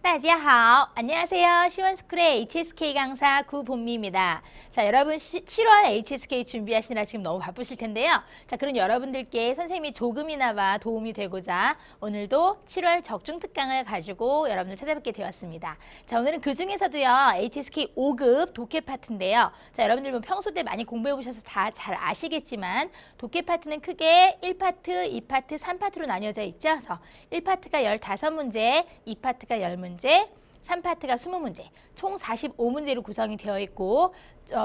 다지하오. 안녕하세요. 시원스쿨의 HSK 강사 구본미입니다. 자, 여러분 7월 HSK 준비하시느라 지금 너무 바쁘실 텐데요. 자, 그런 여러분들께 선생님이 조금이나마 도움이 되고자 오늘도 7월 적중 특강을 가지고 여러분들 찾아뵙게 되었습니다. 자, 오늘은 그 중에서도요. HSK 5급 독해 파트인데요. 자, 여러분들 뭐 평소 때 많이 공부해 보셔서 다 잘 아시겠지만 독해 파트는 크게 1파트, 2파트, 3파트로 나뉘어져 있죠. 그래서 1파트가 15문제, 2파트가 10문제, 3파트가 20문제, 총 45문제로 구성이 되어 있고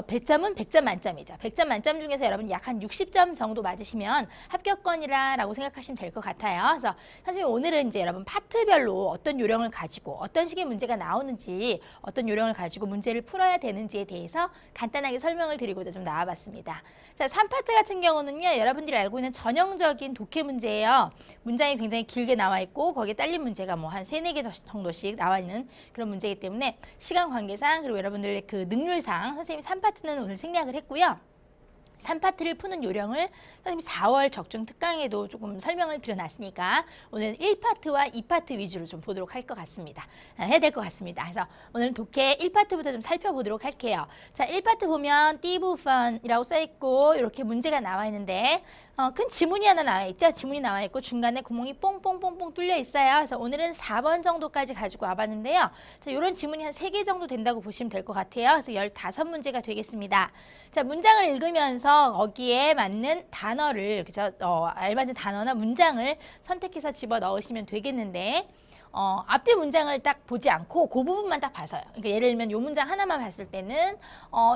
배점은 100점 만점이죠. 100점 만점 중에서 여러분 약 한 60점 정도 맞으시면 합격권이라고 생각하시면 될 것 같아요. 그래서 선생님 오늘은 이제 여러분 파트별로 어떤 요령을 가지고 어떤 식의 문제가 나오는지 어떤 요령을 가지고 문제를 풀어야 되는지에 대해서 간단하게 설명을 드리고자 좀 나와봤습니다. 자, 3파트 같은 경우는요. 여러분들이 알고 있는 전형적인 독해 문제예요. 문장이 굉장히 길게 나와 있고 거기에 딸린 문제가 뭐 한 3, 4개 정도씩 나와 있는 그런 문제이기 때문에 시간 관계상 그리고 여러분들의 그 능률상 선생님이 3파트는 오늘 생략을 했고요. 3파트를 푸는 요령을 선생님이 4월 적중 특강에도 조금 설명을 드려놨으니까 오늘은 1파트와 2파트 위주로 좀 보도록 할 것 같습니다. 해야 될 것 같습니다. 그래서 오늘은 독해 1파트부터 좀 살펴보도록 할게요. 자, 1파트 보면 띠부펀이라고 써있고 이렇게 문제가 나와 있는데 큰 지문이 하나 나와 있죠. 지문이 나와 있고 중간에 구멍이 뽕뽕뽕뽕 뚫려 있어요. 그래서 오늘은 4번 정도까지 가지고 와봤는데요. 자, 이런 지문이 한 3개 정도 된다고 보시면 될 것 같아요. 그래서 15문제가 되겠습니다. 자, 문장을 읽으면서 거기에 맞는 단어를, 그죠? 알맞은 단어나 문장을 선택해서 집어 넣으시면 되겠는데, 앞뒤 문장을 딱 보지 않고 그 부분만 딱 봐서요. 그러니까 예를 들면 이 문장 하나만 봤을 때는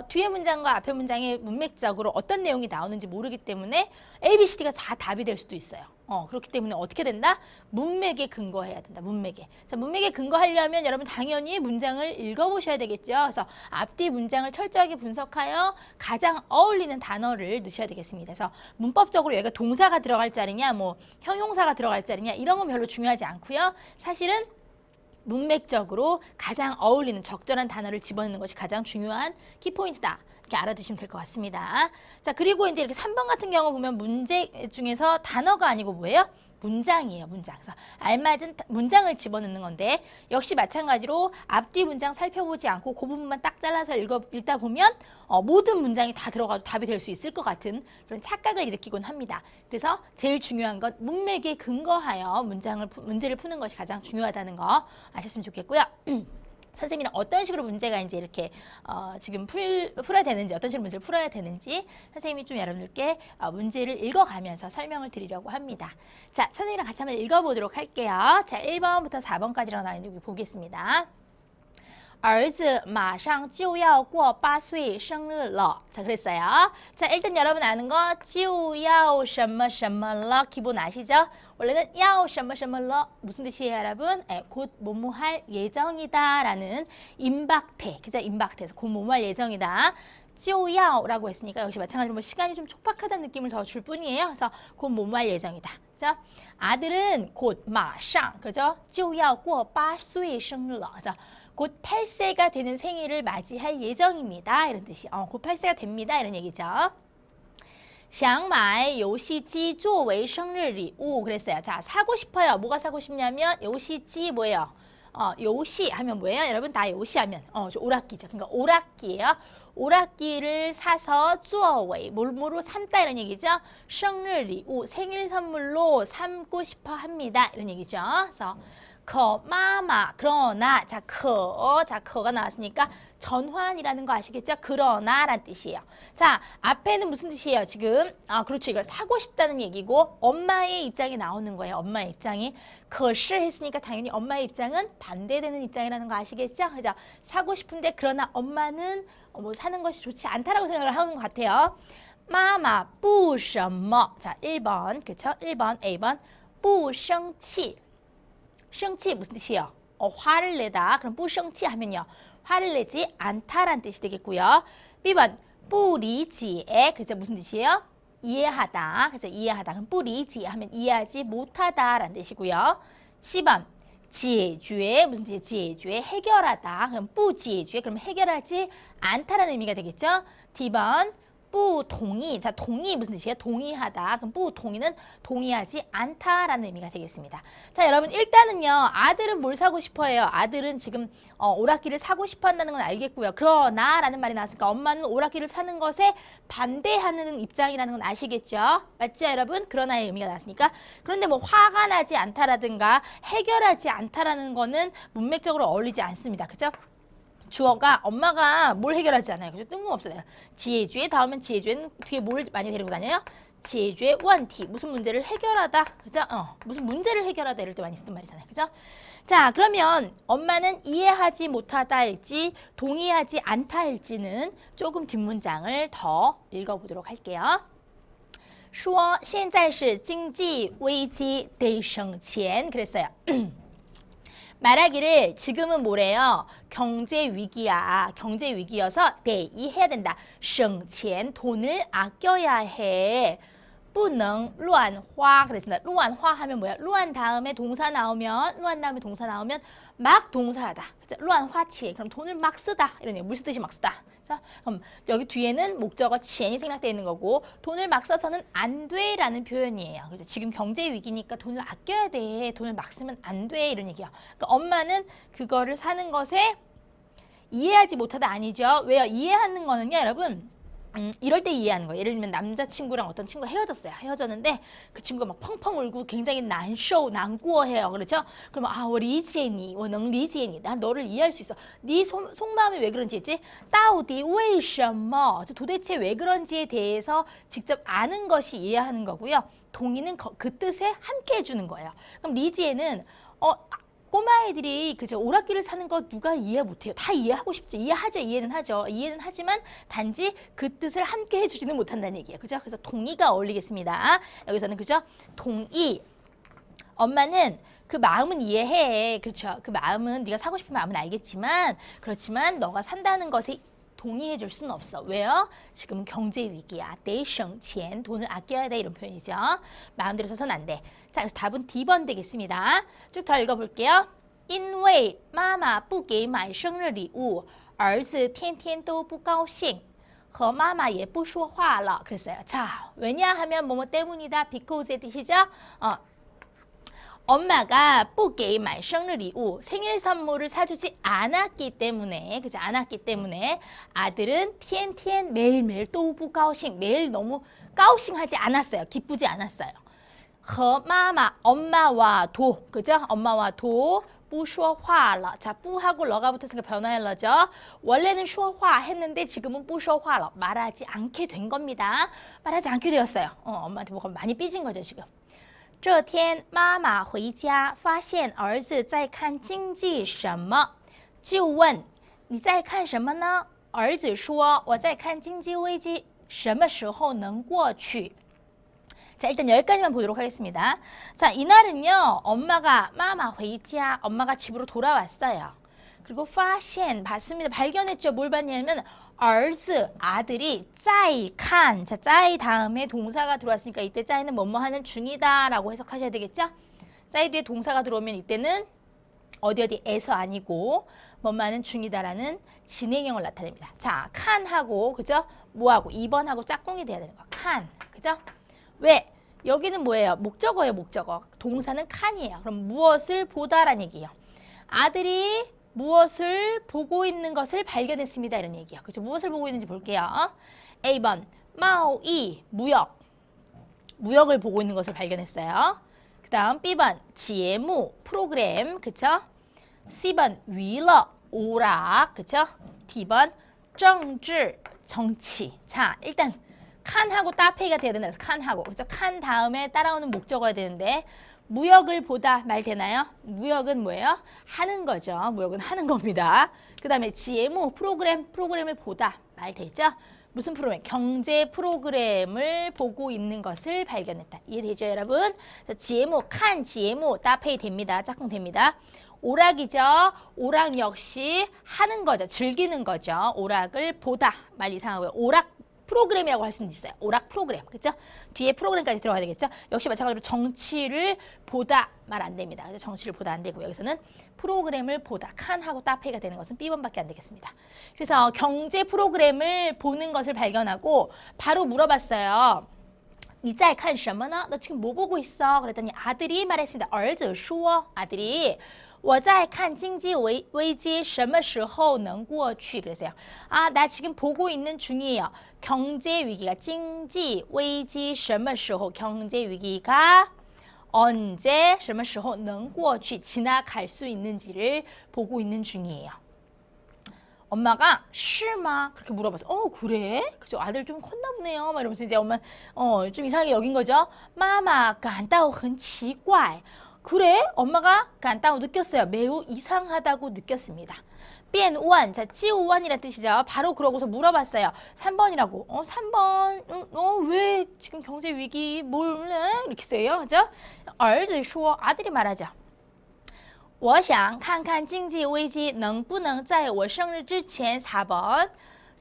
뒤에 문장과 앞에 문장이 문맥적으로 어떤 내용이 나오는지 모르기 때문에 A, B, C, D가 다 답이 될 수도 있어요. 그렇기 때문에 어떻게 된다? 문맥에 근거해야 된다. 문맥에. 자, 문맥에 근거하려면 여러분 당연히 문장을 읽어보셔야 되겠죠. 그래서 앞뒤 문장을 철저하게 분석하여 가장 어울리는 단어를 넣으셔야 되겠습니다. 그래서 문법적으로 여기가 동사가 들어갈 자리냐, 뭐 형용사가 들어갈 자리냐 이런 건 별로 중요하지 않고요. 사실은 문맥적으로 가장 어울리는 적절한 단어를 집어넣는 것이 가장 중요한 키포인트다. 이렇게 알아두시면 될 것 같습니다. 자, 그리고 이제 이렇게 3번 같은 경우 보면 문제 중에서 단어가 아니고 뭐예요? 문장이에요, 문장. 그래서 알맞은 문장을 집어넣는 건데 역시 마찬가지로 앞뒤 문장 살펴보지 않고 그 부분만 딱 잘라서 읽다 보면 모든 문장이 다 들어가도 답이 될 수 있을 것 같은 그런 착각을 일으키곤 합니다. 그래서 제일 중요한 건 문맥에 근거하여 문제를 푸는 것이 가장 중요하다는 거 아셨으면 좋겠고요. 선생님이랑 어떤 식으로 문제가 이제 이렇게 지금 풀어야 되는지 어떤 식으로 문제를 풀어야 되는지 선생님이 좀 여러분들께 문제를 읽어가면서 설명을 드리려고 합니다. 자, 선생님이랑 같이 한번 읽어보도록 할게요. 자, 1번부터 4번까지로 나와 있는 여기 보겠습니다. 儿子马上就要过8岁生日了. 자, 그랬어요. 자, 일단 여러분 아는 거就要什么什么了 기본 아시죠? 원래는 要什么什么了 무슨 뜻이에요, 여러분? 곧 뭐뭐 할 예정이다 라는 임박태, 그죠? 임박태에서 곧 뭐뭐 할 예정이다. 就要라고 했으니까 역시 마찬가지로 뭐 시간이 좀 촉박하다는 느낌을 더 줄 뿐이에요. 그래서 곧 뭐뭐 할 예정이다. 그죠? 아들은 곧 马上, 그죠? 就要过8岁生日了. 그죠? 곧 8세가 되는 생일을 맞이할 예정입니다. 이런 뜻이. 곧 8세가 됩니다. 이런 얘기죠. 想买游戏机作为生日礼物 그랬어요. 자, 사고 싶어요. 뭐가 사고 싶냐면 游戏机 뭐예요? 游戏 하면 뭐예요? 여러분 다 游戏 하면 오락기죠. 그러니까 오락기예요. 오락기를 사서 作为 뭘로 삼다 이런 얘기죠. 生日礼物 생일 선물로 삼고 싶어 합니다. 이런 얘기죠. 그래서 可妈妈 그러나 자, 可가 나왔으니까 전환이라는 거 아시겠죠? 그러나 라는 뜻이에요. 자, 앞에는 무슨 뜻이에요? 지금 그렇죠. 이걸 사고 싶다는 얘기고 엄마의 입장이 나오는 거예요. 엄마의 입장이 可是 했으니까 당연히 엄마의 입장은 반대되는 입장이라는 거 아시겠죠? 그죠? 사고 싶은데 그러나 엄마는 뭐 사는 것이 좋지 않다라고 생각을 하는 것 같아요. 妈妈不什么 자, 1번 그렇죠? 1번 A번 不生气 生气 무슨 뜻이에요? 화를 내다. 그럼 不生气 하면요. 화를 내지 않다라는 뜻이 되겠고요. B번 不理解 그죠? 무슨 뜻이에요? 이해하다. 그죠? 이해하다. 그럼 不理解 하면 이해하지 못하다라는 뜻이고요. C번 解决 무슨 뜻이에요? 解决 해결하다. 그럼 不解决 그럼 해결하지 않다라는 의미가 되겠죠? D번 不同意. 자, 동의 무슨 뜻이에요? 동의하다. 그럼 不同意는 동의하지 않다라는 의미가 되겠습니다. 자, 여러분 일단은요. 아들은 뭘 사고 싶어해요? 아들은 지금 오락기를 사고 싶어 한다는 건 알겠고요. 그러나 라는 말이 나왔으니까 엄마는 오락기를 사는 것에 반대하는 입장이라는 건 아시겠죠? 맞죠, 여러분? 그러나의 의미가 나왔으니까. 그런데 뭐 화가 나지 않다라든가 해결하지 않다라는 거는 문맥적으로 어울리지 않습니다. 그죠? 주어가 엄마가 뭘 해결하지 않아요. 그죠? 뜬금없어요. 지혜주의 다음은 지혜주의는 뒤에 뭘 많이 데리고 다녀요? 지혜주의 원티. 무슨 문제를 해결하다. 그죠? 무슨 문제를 해결하다 이럴 때 많이 쓰는 말이잖아요. 그죠? 자, 그러면 엄마는 이해하지 못하다일지 동의하지 않다일지는 조금 뒷문장을 더 읽어보도록 할게요. 说现在是经济危机得省钱 그랬어요. 말하기를 지금은 뭐래요? 경제 위기야. 경제 위기여서 이해해야 된다. 省钱 돈을 아껴야 해. 不能乱花 그랬습니다. 乱花 하면 뭐야? 乱 다음에 동사 나오면 乱 다음에 동사 나오면 막 동사하다. 그죠? 乱花钱 그럼 돈을 막 쓰다. 이런 얘기. 물 쓰듯이 막 쓰다. 자, 그럼 여기 뒤에는 목적어钱이 생략되어 있는 거고 돈을 막 써서는 안 돼라는 표현이에요. 그죠? 지금 경제 위기니까 돈을 아껴야 돼. 돈을 막 쓰면 안 돼. 이런 얘기야. 그러니까 엄마는 그거를 사는 것에 이해하지 못하다 아니죠. 왜요? 이해하는 거는요, 여러분. 이럴 때 이해하는 거예요. 예를 들면 남자친구랑 어떤 친구가 헤어졌어요. 헤어졌는데 그 친구가 막 펑펑 울고 굉장히 난구어해요. 그렇죠? 그러면 我理解你,我能理解你. 난 너를 이해할 수 있어. 네 속마음이 왜 그런지 있지? 到底为什么? 도대체 왜 그런지에 대해서 직접 아는 것이 이해하는 거고요. 동의는 그 뜻에 함께 해주는 거예요. 그럼 리지에는 꼬마애들이 그죠 오락기를 사는 거 누가 이해 못해요. 다 이해하고 싶죠. 이해하죠. 이해는 하죠. 이해는 하지만 단지 그 뜻을 함께 해주지는 못한다는 얘기예요. 그죠? 그래서 동의가 어울리겠습니다. 여기서는 그죠? 동의. 엄마는 그 마음은 이해해. 그렇죠? 그 마음은 네가 사고 싶은 마음은 알겠지만 그렇지만 너가 산다는 것에 동의해 줄 수는 없어. 왜요? 지금은 경제 위기야. 得省钱 돈을 아껴야 돼 이런 표현이죠. 마음대로 써서는 안 돼. 자, 그래서 답은 D번 되겠습니다. 쭉 더 읽어볼게요. 因为妈妈不给买生日礼物儿子天天都不高兴和妈妈也不说话了 그랬어요. 자, 왜냐하면 뭐뭐 때문이다. because의 뜻이죠. 엄마가 不给买生日礼物 생일 선물을 사주지 않았기 때문에 그죠? 않았기 때문에 아들은 天天 매일매일 都不高兴 매일 너무 까오싱하지 않았어요. 기쁘지 않았어요. 和妈妈 엄마와 도 그죠? 엄마와 도 不说话了 자, 不하고 러가 붙었으니까 변화할 러죠. 원래는 说话 했는데 지금은 不说话了 말하지 않게 된 겁니다. 말하지 않게 되었어요. 엄마한테 뭐가 많이 삐진 거죠, 지금. 这天妈妈回家发现儿子在看经济什么就问你在看什么呢儿子说我在看经济危机什么时候能过去 자, 일단 여기까지만 보도록 하겠습니다. 자, 이날은요 엄마가 마마 회자 엄마가 집으로 돌아왔어요. 그리고 发现 봤습니다. 발견했죠. 뭘 봤냐면 儿子 아들이 在看 자, 在 다음에 동사가 들어왔으니까 이때 在는 뭐뭐 하는 중이다 라고 해석하셔야 되겠죠? 在 뒤에 동사가 들어오면 이때는 어디에서 아니고 뭐뭐 하는 중이다라는 진행형을 나타냅니다. 자, 칸하고 그죠? 뭐하고 2번하고 짝꿍이 돼야 되는 거야. 칸 그죠? 왜? 여기는 뭐예요? 목적어예요. 목적어. 동사는 칸이에요. 그럼 무엇을 보다라는 얘기예요. 아들이 무엇을 보고 있는 것을 발견했습니다. 이런 얘기예요. 그렇죠? 무엇을 보고 있는지 볼게요. A번, 마오이, 무역. 무역을 보고 있는 것을 발견했어요. 그 다음 B번, 지혜무, 프로그램. 그쵸? C번, 위러, 오락. 그쵸? D번, 정治, 정치. 자, 일단 칸하고 따페이가 돼야 된다. 칸하고. 그죠? 칸 다음에 따라오는 목적어야 되는데 무역을 보다 말 되나요? 무역은 뭐예요? 하는 거죠. 무역은 하는 겁니다. 그 다음에 지혜무 프로그램을 보다 말 되죠? 무슨 프로그램? 경제 프로그램을 보고 있는 것을 발견했다. 이해되죠, 여러분? 지혜무, 칸, 지혜무 따페이 됩니다. 짝꿍 됩니다. 오락이죠. 오락 역시 하는 거죠. 즐기는 거죠. 오락을 보다 말 이상하고요. 오락 프로그램이라고 할 수는 있어요. 오락 프로그램. 그렇죠? 뒤에 프로그램까지 들어가야 되겠죠? 역시 마찬가지로 정치를 보다 말 안 됩니다. 그래서 정치를 보다 안 되고 여기서는 프로그램을 보다 칸하고 따페이가 되는 것은 B번밖에 안 되겠습니다. 그래서 경제 프로그램을 보는 것을 발견하고 바로 물어봤어요. 你在看什么呢? 너 지금 뭐 보고 있어? 그랬더니 아들이 말했습니다. 儿子说 아들이 我在看经济危机什么时候能过去 그랬어요. 아, 나 지금 보고 있는 중이에요. 경제 위기가 经济危机什么时候 경제 위기가 언제 什么时候能过去 지나갈 수 있는지를 보고 있는 중이에요. 엄마가 是吗? 그렇게 물어봤어. 그래? 그죠? 아들 좀 컸나 보네요. 막 이러면서 이제 엄마 좀 이상하게 여긴 거죠. 妈妈感到很奇怪. 그래? 엄마가 感到 느꼈어요. 매우 이상하다고 느꼈습니다. 变问, 자, ji우원이라는 뜻이죠. 바로 그러고서 물어봤어요. 3번이라고. 3번, 왜 지금 경제 위기 몰래? 이렇게 써요. 그죠? 儿子说, 아들이 말하죠. 我想看看经济危机能不能在我生日之前 4번.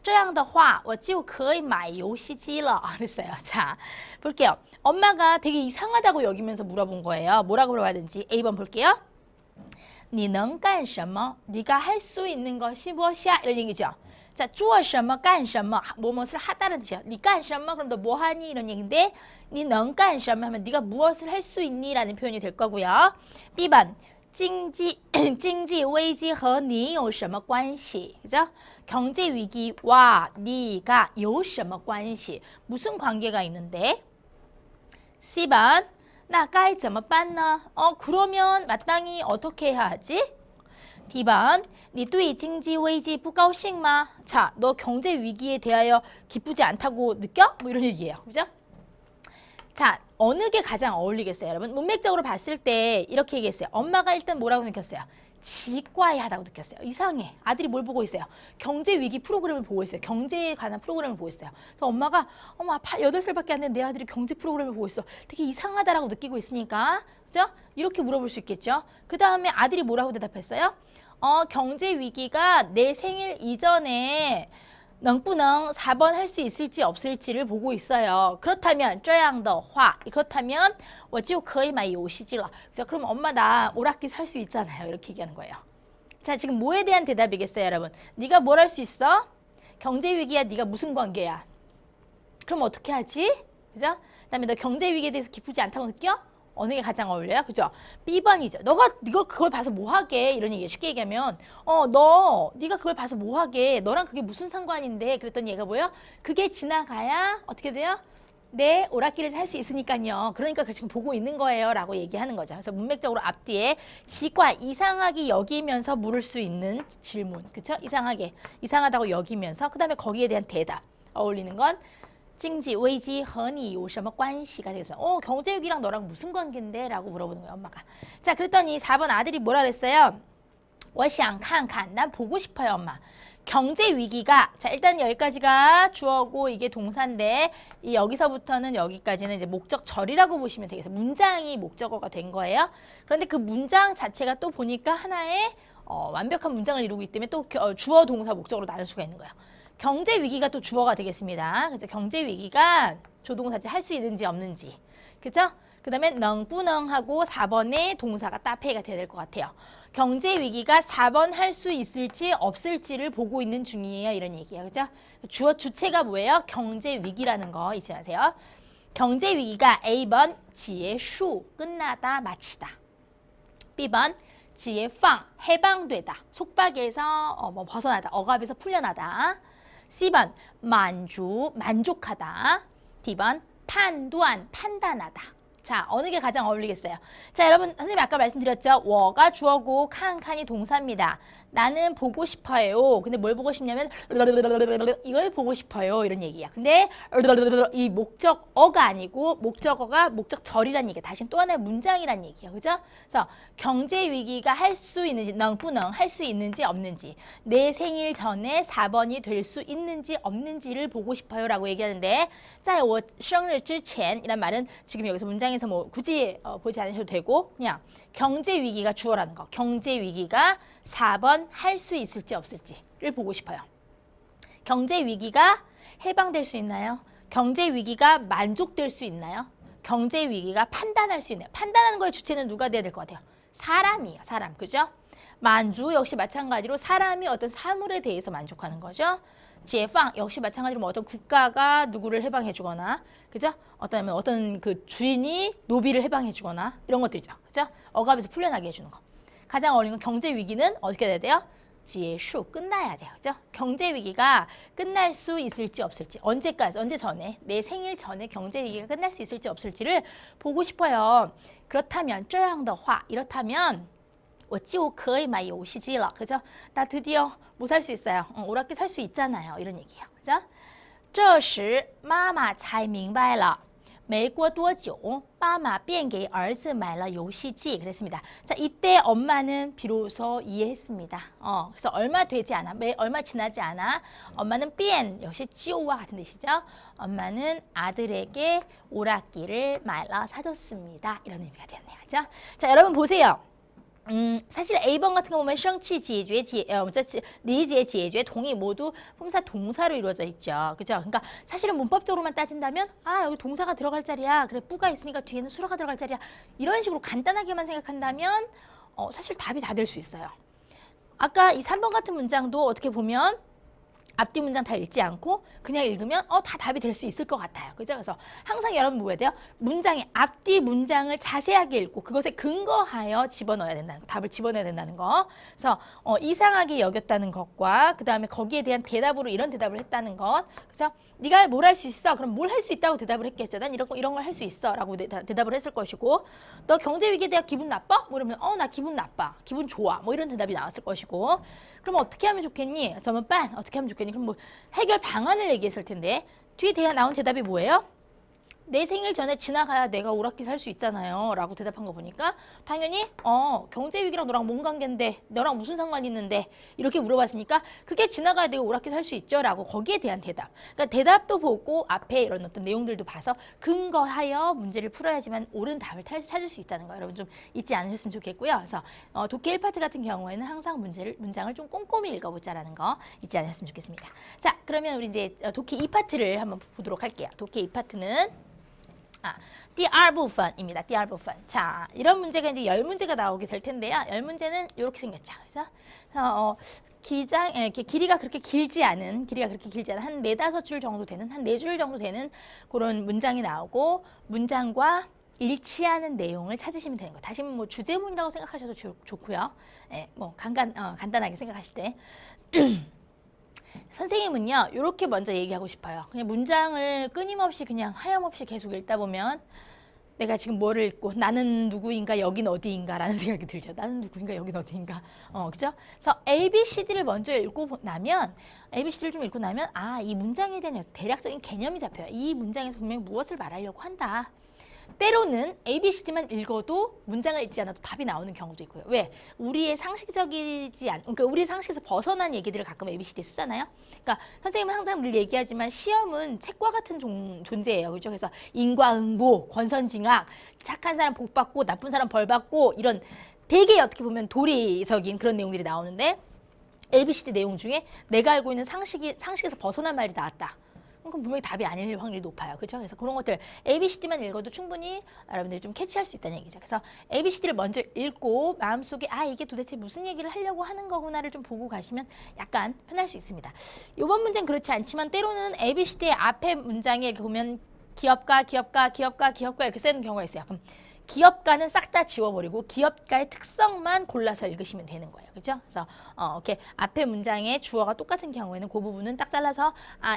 这样的话我就可以买游戏机了. 그랬어요. 자, 볼게요. 엄마가 되게 이상하다고 여기면서 물어본 거예요. 뭐라고 물어봐야든지. A번 볼게요. 你能干什么? 네가 할 수 있는 것이 무엇이야? 이런 얘기죠. 자, 做什么干什么? 무엇을 하다는 뜻이야. 你干什么? 그럼 너 뭐 하니? 이런 얘기인데 你能干什么? 하면 네가 무엇을 할 수 있니? 라는 표현이 될 거고요. B번 经济危机和你有什么关系? 그죠? 경제 위기와 네가 有什么关系? 무슨 관계가 있는데? C번 那该怎么办呢? 그러면 마땅히 어떻게 해야 하지? D번 你对经济危机不高兴吗? 자, 너 경제 위기에 대하여 기쁘지 않다고 느껴? 뭐 이런 얘기예요. 그죠? 자, 어느 게 가장 어울리겠어요, 여러분? 문맥적으로 봤을 때 이렇게 얘기했어요. 엄마가 일단 뭐라고 느꼈어요? 지과하다고 느꼈어요. 이상해. 아들이 뭘 보고 있어요? 경제 위기 프로그램을 보고 있어요. 경제에 관한 프로그램을 보고 있어요. 그래서 엄마가 어머, 8살밖에 안 된 내 아들이 경제 프로그램을 보고 있어. 되게 이상하다라고 느끼고 있으니까. 그죠? 이렇게 물어볼 수 있겠죠. 그 다음에 아들이 뭐라고 대답했어요? 경제 위기가 내 생일 이전에 能不能 4번 할 수 있을지 없을지를 보고 있어요. 그렇다면 这样的话 그렇다면 我就可以买游戏机了. 그럼 엄마 나 오락기 살 수 있잖아요. 이렇게 얘기하는 거예요. 자, 지금 뭐에 대한 대답이겠어요, 여러분? 네가 뭘 할 수 있어? 경제 위기야. 네가 무슨 관계야? 그럼 어떻게 하지? 그죠? 그다음에 너 경제 위기에 대해서 기쁘지 않다고 느껴? 어느 게 가장 어울려요? 그죠? B번이죠. 너가 그걸 봐서 뭐 하게? 이런 얘기 쉽게 얘기하면 네가 그걸 봐서 뭐 하게? 너랑 그게 무슨 상관인데? 그랬더니 얘가 뭐예요? 그게 지나가야 어떻게 돼요? 네, 오락기를 살 수 있으니까요. 그러니까 지금 보고 있는 거예요. 라고 얘기하는 거죠. 그래서 문맥적으로 앞뒤에 지과 이상하게 여기면서 물을 수 있는 질문. 그쵸? 이상하다고 여기면서 그 다음에 거기에 대한 대답. 어울리는 건 经济危机和你有什么关系가 되겠습니다. 경제 위기랑 너랑 무슨 관계인데? 라고 물어보는 거예요, 엄마가. 자, 그랬더니 4번 아들이 뭐라 그랬어요? 我想看看. 난 보고 싶어요, 엄마. 경제 위기가, 자, 일단 여기까지가 주어고 이게 동사인데, 여기서부터는 여기까지는 이제 목적절이라고 보시면 되겠어요. 문장이 목적어가 된 거예요. 그런데 그 문장 자체가 또 보니까 하나의 완벽한 문장을 이루고 있기 때문에 또 주어, 동사, 목적어로 나눌 수가 있는 거예요. 경제 위기가 또 주어가 되겠습니다. 그래서 경제 위기가 조동사지 할 수 있는지 없는지. 그죠? 그 다음에 能不能하고 4번에 동사가 따페이가 돼야 될 것 같아요. 경제 위기가 4번 할 수 있을지 없을지를 보고 있는 중이에요. 이런 얘기예요. 그죠? 주체가 뭐예요? 경제 위기라는 거 잊지 마세요. 경제 위기가 A번 结束 끝나다 마치다. B번 解放 해방되다. 속박에서 벗어나다. 억압에서 풀려나다. C번 满足 만족하다. D번 判断 판단하다. 자, 어느 게 가장 어울리겠어요? 자, 여러분, 선생님이 아까 말씀드렸죠? 我가 주어고 칸칸이 동사입니다. 나는 보고 싶어요. 근데 뭘 보고 싶냐면 이걸 보고 싶어요. 이런 얘기야. 근데 이 목적어가 아니고 목적어가 목적절이란 얘기야. 다시 또 하나의 문장이란 얘기야. 그죠? 그래서 경제 위기가 할 수 있는지, 能不能 할 수 있는지 없는지, 내 생일 전에 4번이 될 수 있는지 없는지를 보고 싶어요. 라고 얘기하는데 在我生日之前 이란 말은 지금 여기서 문장에서 뭐 굳이 보지 않으셔도 되고 그냥 경제 위기가 주어라는 거. 경제 위기가 4번 할 수 있을지 없을지를 보고 싶어요. 경제 위기가 해방될 수 있나요? 경제 위기가 만족될 수 있나요? 경제 위기가 판단할 수 있나요? 판단하는 거의 주체는 누가 돼야 될 것 같아요? 사람이에요. 사람. 그죠? 만주 역시 마찬가지로 사람이 어떤 사물에 대해서 만족하는 거죠. 제방 역시 마찬가지로 뭐 어떤 국가가 누구를 해방해 주거나, 그죠? 어떤 그 주인이 노비를 해방해 주거나 이런 것들이죠. 그죠? 억압에서 풀려나게 해주는 거. 가장 어려운 건 경제 위기는 어떻게 돼야 돼요? 지수 끝나야 돼요. 그죠? 경제 위기가 끝날 수 있을지 없을지, 언제까지, 언제 전에, 내 생일 전에 경제 위기가 끝날 수 있을지 없을지를 보고 싶어요. 그렇다면 这样的话 이렇다면 我就可以买游戏机了. 그죠? 나 드디어 뭐 살 수 있어요. 오락기 살 수 있잖아요. 이런 얘기예요. 그죠? 这时妈妈才明白了没过多久妈妈便给儿子买了游戏机 그랬습니다. 자, 이때 엄마는 비로소 이해했습니다. 그래서 얼마 되지 않아, 얼마 지나지 않아 엄마는 变 역시 지오와 같은 뜻이죠. 엄마는 아들에게 오락기를 말라 사줬습니다. 이런 의미가 되었네요. 그죠? 자, 여러분 보세요. 사실 A번 같은 거 보면 生气, 解决,理解, 解决, 동의 모두 품사 동사로 이루어져 있죠. 그죠? 그러니까 사실은 문법적으로만 따진다면 여기 동사가 들어갈 자리야. 그래, 뿌가 있으니까 뒤에는 수로가 들어갈 자리야. 이런 식으로 간단하게만 생각한다면 사실 답이 다 될 수 있어요. 아까 이 3번 같은 문장도 어떻게 보면 앞뒤 문장 다 읽지 않고 그냥 읽으면 다 답이 될 수 있을 것 같아요. 그죠? 그래서 항상 여러분 뭐 해야 돼요? 문장의 앞뒤 문장을 자세하게 읽고 그것에 근거하여 집어넣어야 된다는 거. 답을 집어넣어야 된다는 거. 그래서 이상하게 여겼다는 것과 그 다음에 거기에 대한 대답으로 이런 대답을 했다는 것. 그죠? 네가 뭘 할 수 있어? 그럼 뭘 할 수 있다고 대답을 했겠죠. 난 이런 걸 할 수 있어 라고 대답을 했을 것이고, 너 경제 위기에 대해 기분 나빠? 뭐 이러면 나 기분 나빠, 기분 좋아, 뭐 이런 대답이 나왔을 것이고, 그럼 어떻게 하면 좋겠니? 저번반 어떻게 하면 좋겠니? 그럼 뭐 해결 방안을 얘기했을 텐데 뒤에 나온 대답이 뭐예요? 내 생일 전에 지나가야 내가 오락기 살 수 있잖아요 라고 대답한 거 보니까 당연히 경제 위기랑 너랑 뭔 관계인데, 너랑 무슨 상관이 있는데, 이렇게 물어봤으니까 그게 지나가야 내가 오락기 살 수 있죠 라고 거기에 대한 대답. 그러니까 대답도 보고 앞에 이런 어떤 내용들도 봐서 근거하여 문제를 풀어야지만 옳은 답을 찾을 수 있다는 거 여러분 좀 잊지 않으셨으면 좋겠고요. 그래서 독해 1파트 같은 경우에는 항상 문장을 좀 꼼꼼히 읽어보자라는 거 잊지 않으셨으면 좋겠습니다. 자, 그러면 우리 이제 독해 2파트를 한번 보도록 할게요. 독해 2파트는 第二部分입니다. 第二部分. 자, 이런 문제가 이제 10문제가 나오게 될 텐데요. 10문제는 이렇게 생겼죠. 그죠? 길이가 그렇게 길지 않은 한 4-5줄 정도 되는, 한 4줄 정도 되는 그런 문장이 나오고, 문장과 일치하는 내용을 찾으시면 되는 거예요. 다시 뭐 주제문이라고 생각하셔도 좋고요. 뭐 간단하게 생각하실 때. 선생님은요, 이렇게 먼저 얘기하고 싶어요. 그냥 문장을 끊임없이 그냥 하염없이 계속 읽다 보면 내가 지금 뭐를 읽고 나는 누구인가 여긴 어디인가 라는 생각이 들죠. 나는 누구인가 여긴 어디인가. 그죠? 그래서 ABCD를 먼저 읽고 나면, ABCD를 좀 읽고 나면 이 문장에 대한 대략적인 개념이 잡혀요. 이 문장에서 분명히 무엇을 말하려고 한다. 때로는 ABCD만 읽어도 문장을 읽지 않아도 답이 나오는 경우도 있고요. 왜? 우리의 그러니까 우리의 상식에서 벗어난 얘기들을 가끔 ABCD에 쓰잖아요. 그러니까 선생님은 항상 늘 얘기하지만 시험은 책과 같은 존재예요. 그렇죠? 그래서 인과응보, 권선징악, 착한 사람 복 받고 나쁜 사람 벌 받고, 이런 되게 어떻게 보면 도리적인 그런 내용들이 나오는데, ABCD 내용 중에 내가 알고 있는 상식에서 벗어난 말이 나왔다. 그럼 분명히 답이 아닐 확률이 높아요. 그렇죠? 그래서 그런 것들 ABCD만 읽어도 충분히 여러분들이 좀 캐치할 수 있다는 얘기죠. 그래서 ABCD를 먼저 읽고 마음속에 이게 도대체 무슨 얘기를 하려고 하는 거구나를 좀 보고 가시면 약간 편할 수 있습니다. 이번 문제는 그렇지 않지만 때로는 ABCD의 앞에 문장에 이렇게 보면 기업가 이렇게 쓰는 경우가 있어요. 그럼 기업가는 싹 다 지워버리고 기업가의 특성만 골라서 읽으시면 되는 거예요. 그렇죠? 그래서 이렇게 앞에 문장의 주어가 똑같은 경우에는 그 부분은 딱 잘라서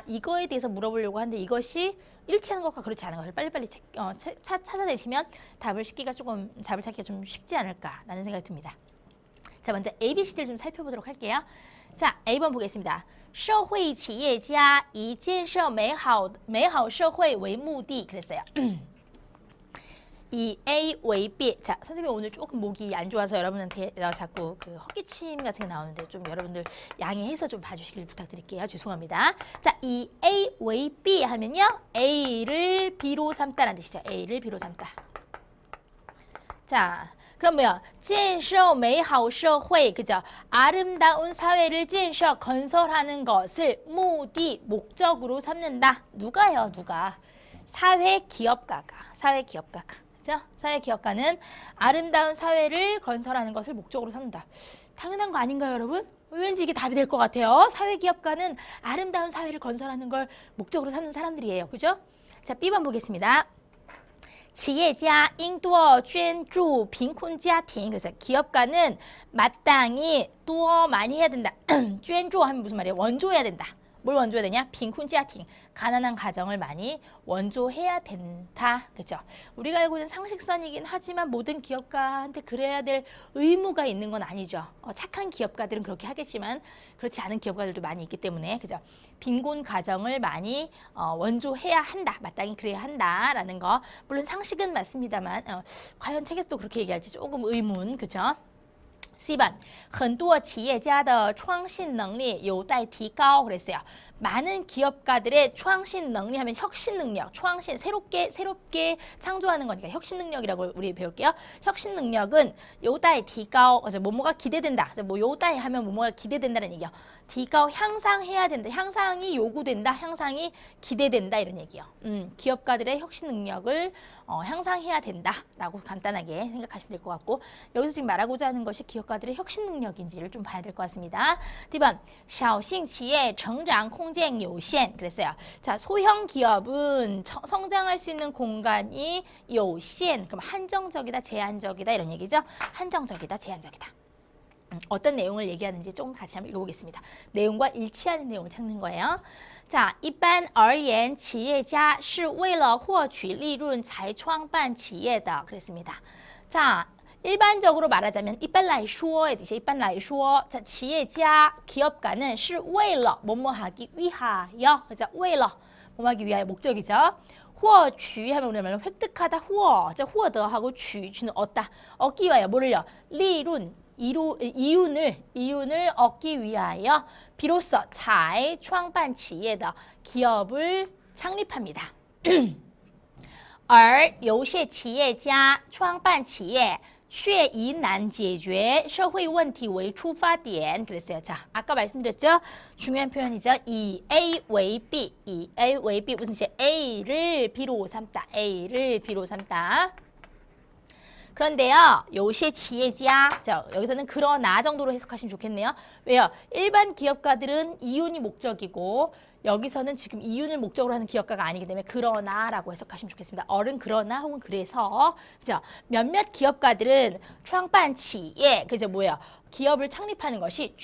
이거에 대해서 물어보려고 하는데 이것이 일치하는 것과 그렇지 않은 것을 빨리빨리 찾아내시면 답을 찾기가 좀 쉽지 않을까라는 생각이 듭니다. 자, 먼저 ABCD를 좀 살펴보도록 할게요. 자, A번 보겠습니다. 社会企业家以建设美好社会为目的 그랬어요. 이 A 왜 B. 자, 선생님이 오늘 조금 목이 안 좋아서 여러분한테 자꾸 그 허기침 같은 게 나오는데 좀 여러분들 양해해서 좀 봐주시길 부탁드릴게요. 죄송합니다. 자, 이 A 왜 B 하면요, A를 B로 삼다라는 뜻이죠. A를 B로 삼다. 자, 그럼 뭐야? 建设美好社会 그죠? 아름다운 사회를 建设 건설하는 것을 목적으로 삼는다. 누가요? 누가? 사회 기업가가. 그죠? 사회 기업가는 아름다운 사회를 건설하는 것을 목적으로 삼는다. 당연한 거 아닌가요, 여러분? 왠지 이게 답이 될 것 같아요. 사회 기업가는 아름다운 사회를 건설하는 걸 목적으로 삼는 사람들이에요. 그죠? 자, B번 보겠습니다. 企业家应多捐助贫困家庭. 그래서 기업가는 마땅히 많이 해야 된다. 捐助 하면 무슨 말이에요? 원조해야 된다. 뭘 원조해야 되냐? 빈곤家庭, 가난한 가정을 많이 원조해야 된다. 그죠? 우리가 알고 있는 상식선이긴 하지만 모든 기업가한테 그래야 될 의무가 있는 건 아니죠. 착한 기업가들은 그렇게 하겠지만 그렇지 않은 기업가들도 많이 있기 때문에 그죠? 빈곤 가정을 많이 원조해야 한다. 마땅히 그래야 한다라는 거. 물론 상식은 맞습니다만 과연 책에서도 그렇게 얘기할지 조금 의문. 그죠? C번, 很多企业家的创新能力有待提高 그랬어요. 많은 기업가들의創新 능력 하면 혁신 능력,創新 새롭게 창조하는 거니까 혁신 능력이라고 우리 배울게요. 혁신 능력은 有待提高, 뭐뭐가 기대된다. 뭐 有待 하면 뭐뭐가 기대된다는 얘기요. 提高 향상해야 된다. 향상이 요구된다. 향상이 기대된다 이런 얘기요. 기업가들의 혁신 능력을 향상해야 된다라고 간단하게 생각하시면 될 것 같고 여기서 지금 말하고자 하는 것이 기업가들의 혁신 능력인지를 좀 봐야 될 것 같습니다. D번, 小型企业成长空间有限 그랬어요. 자, 소형 기업은 성장할 수 있는 공간이 有限 그럼 한정적이다, 제한적이다 이런 얘기죠. 한정적이다, 제한적이다. 어떤 내용을 얘기하는지 조금 같이 한번 읽어보겠습니다. 내용과 일치하는 내용을 찾는 거예요. 자, 一般而言企业家是为了获取利润才创办企业的 그랬습니다. 자, 일반적으로 말하자면 一般来说에 대해서 一般来说 자, 企业家 기업가는 是为了뭐뭐 하기 위하여 그죠? 为了뭐뭐 하기 위하여 목적이죠. 获取 하면 우리 말로 획득하다 获得 하고 취는 얻다. 얻기 위하여 뭐를요? 리룬 이윤을 얻기 위하여 비로소 才创办企业的 기업을 창립합니다. 而有些企业家创办企业却以难解决社会问题为出发点 그랬어요. 자, 아까 말씀드렸죠? 중요한 표현이죠. 이 A为 B, 이 A为 B 무슨 뜻이에요? A를 B로 삼다. A를 B로 삼다. 그런데요, 有些企业家, 자, 여기서는 그러나 정도로 해석하시면 좋겠네요. 왜요? 일반 기업가들은 이윤이 목적이고 여기서는 지금 이윤을 목적으로 하는 기업가가 아니기 때문에 그러나라고 해석하시면 좋겠습니다. 어른 그러나 혹은 그래서 그죠? 몇몇 기업가들은 创办企业 그죠? 뭐예요? 기업을 창립하는 것이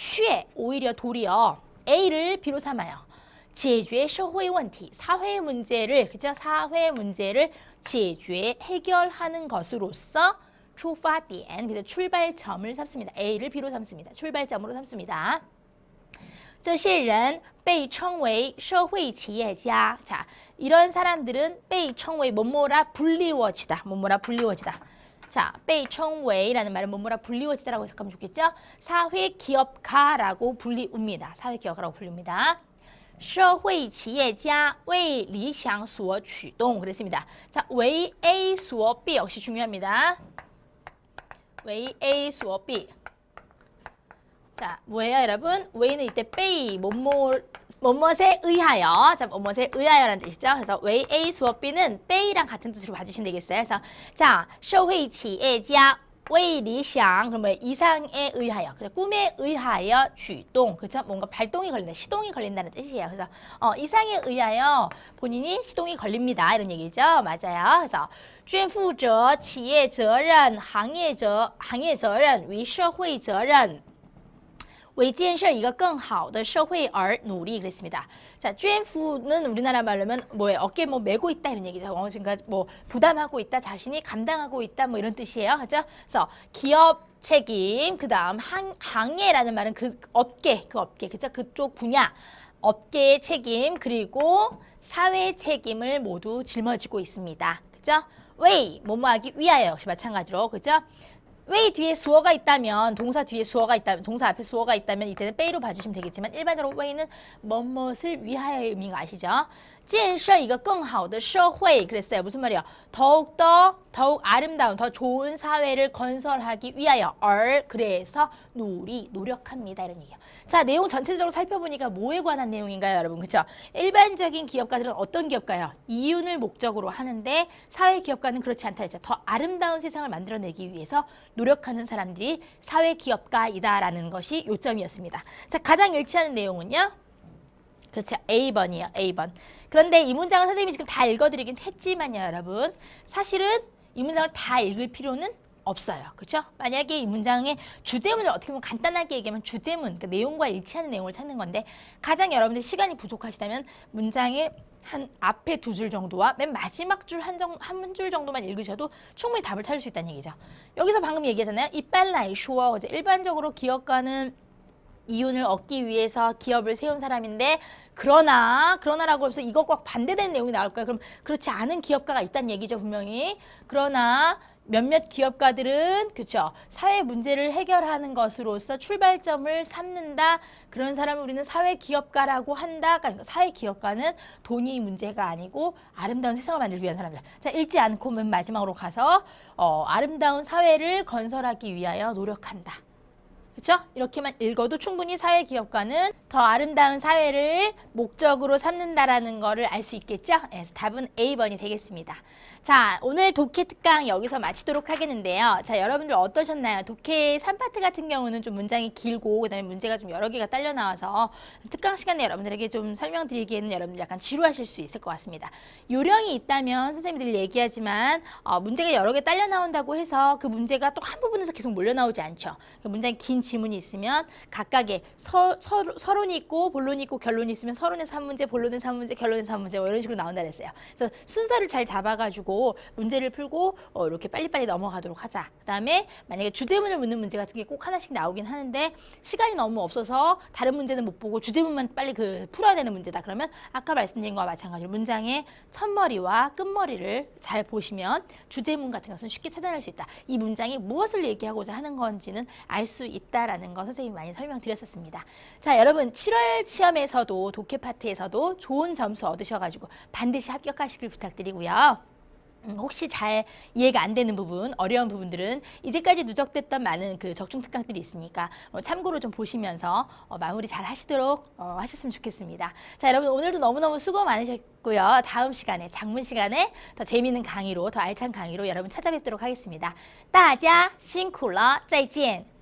오히려 도리어 A를 B로 삼아요. 解决社会问题 사회 문제를 그죠? 사회 문제를 解决 해결하는 것으로서 出发点 그래서 출발점을 삼습니다. A를 B로 삼습니다. 출발점으로 삼습니다. 这些人被称为社会企业家 자, 이런 사람들은 被称为 뭐뭐라 불리워지다. 뭐뭐라 불리워지다. 자, 被称为라는 말은 뭐뭐라 불리워지다라고 해석하면 좋겠죠? 사회 기업가라고 불리웁니다. 사회 기업가라고 불립니다. 社会企业家为理想所驱动 그랬습니다. 자, 为 A 所 B 역시 중요합니다. 为 A 所 B. 자, 뭐예요, 여러분? 왜는 이때 빼이 뭐뭐에 의하여. 자, 뭐뭐에 의하여라는 뜻이죠. 그래서 왜 A 수업 B는 빼이랑 같은 뜻으로 봐주시면 되겠어요. 그래서 자, 社会企业家为理想 그러면 이상에 의하여, 그죠? 꿈에 의하여 驱动 그죠? 뭔가 발동이 걸린다, 시동이 걸린다는 뜻이에요. 그래서 이상에 의하여 본인이 시동이 걸립니다. 이런 얘기죠. 맞아요. 그래서 肩负着企业责任、行业责任与社会责任。为建设一个更好的社会而努力 그랬습니다. 자, 肩负는 우리나라 말로면 뭐예요? 어깨 뭐 메고 있다 이런 얘기죠. 그러니까 뭐 부담하고 있다, 자신이 감당하고 있다 뭐 이런 뜻이에요. 그죠? 그래서 기업 책임, 그다음 항해라는 말은 그 업계, 그죠? 그쪽 분야, 업계의 책임 그리고 사회 책임을 모두 짊어지고 있습니다. 그죠? 왜 뭐뭐하기 위하여 역시 마찬가지로, 그죠? 왜 뒤에 수어가 있다면, 동사 뒤에 수어가 있다면, 동사 앞에 수어가 있다면 이때는 빼이로 봐주시면 되겠지만 일반적으로 왜는 뭐뭇을 위하여의 의미가 아시죠? 建设一个更好的社会 그랬어요. 무슨 말이에요? 더욱 아름다운, 더 좋은 사회를 건설하기 위하여 그래서 노력합니다. 이런 얘기예요. 자, 내용 전체적으로 살펴보니까 뭐에 관한 내용인가요, 여러분? 그렇죠? 일반적인 기업가들은 어떤 기업가요? 이윤을 목적으로 하는데 사회 기업가는 그렇지 않다 그랬죠. 더 아름다운 세상을 만들어내기 위해서 노력하는 사람들이 사회 기업가이다라는 것이 요점이었습니다. 자, 가장 일치하는 내용은요? 그렇죠. A번이에요. A번. 그런데 이 문장을 선생님이 지금 다 읽어드리긴 했지만요, 여러분. 사실은 이 문장을 다 읽을 필요는 없어요. 그렇죠? 만약에 이 문장의 주제문을 어떻게 보면 간단하게 얘기하면 주제문, 그러니까 내용과 일치하는 내용을 찾는 건데 가장 여러분들 시간이 부족하시다면 문장의 한 앞에 2줄 정도와 맨 마지막 줄 한 줄 정도만 읽으셔도 충분히 답을 찾을 수 있다는 얘기죠. 여기서 방금 얘기하잖아요. 이빨라이슈어 일반적으로 기업가는 이윤을 얻기 위해서 기업을 세운 사람인데 그러나라고 해서 이것과 반대되는 내용이 나올 거예요. 그럼 그렇지 않은 기업가가 있다는 얘기죠, 분명히. 그러나 몇몇 기업가들은 그렇죠. 사회 문제를 해결하는 것으로서 출발점을 삼는다. 그런 사람을 우리는 사회 기업가라고 한다. 그러니까 사회 기업가는 돈이 문제가 아니고 아름다운 세상을 만들기 위한 사람이다. 자, 읽지 않고 맨 마지막으로 가서 아름다운 사회를 건설하기 위하여 노력한다. 그렇죠? 이렇게만 읽어도 충분히 사회 기업가는 더 아름다운 사회를 목적으로 삼는다라는 거를 알 수 있겠죠? 그래서 답은 A번이 되겠습니다. 자, 오늘 독해 특강 여기서 마치도록 하겠는데요. 자, 여러분들 어떠셨나요? 독해 3파트 같은 경우는 좀 문장이 길고 그다음에 문제가 좀 여러 개가 딸려 나와서 특강 시간에 여러분들에게 좀 설명드리기에는 여러분들 약간 지루하실 수 있을 것 같습니다. 요령이 있다면 선생님들이 얘기하지만 문제가 여러 개 딸려 나온다고 해서 그 문제가 또 한 부분에서 계속 몰려 나오지 않죠. 문장이 긴 지문이 있으면 각각의 서론이 있고 본론이 있고 결론이 있으면 서론에서 한 문제, 본론에서 한 문제, 결론에서 한 문제 이런 식으로 나온다 그랬어요. 그래서 순서를 잘 잡아가지고 문제를 풀고 이렇게 빨리빨리 넘어가도록 하자. 그다음에 만약에 주제문을 묻는 문제 같은 게 꼭 하나씩 나오긴 하는데 시간이 너무 없어서 다른 문제는 못 보고 주제문만 빨리 풀어야 되는 문제다. 그러면 아까 말씀드린 거와 마찬가지로 문장의 첫머리와 끝머리를 잘 보시면 주제문 같은 것은 쉽게 찾아낼 수 있다. 이 문장이 무엇을 얘기하고자 하는 건지는 알 수 있다라는 거 선생님이 많이 설명드렸었습니다. 자, 여러분 7월 시험에서도 독해 파트에서도 좋은 점수 얻으셔가지고 반드시 합격하시길 부탁드리고요. 혹시 잘 이해가 안 되는 부분, 어려운 부분들은 이제까지 누적됐던 많은 그 적중 특강들이 있으니까 참고로 좀 보시면서 마무리 잘 하시도록 하셨으면 좋겠습니다. 자, 여러분 오늘도 너무너무 수고 많으셨고요. 다음 시간에 장문 시간에 더 재미있는 강의로 더 알찬 강의로 여러분 찾아뵙도록 하겠습니다. 大家辛苦了，再见。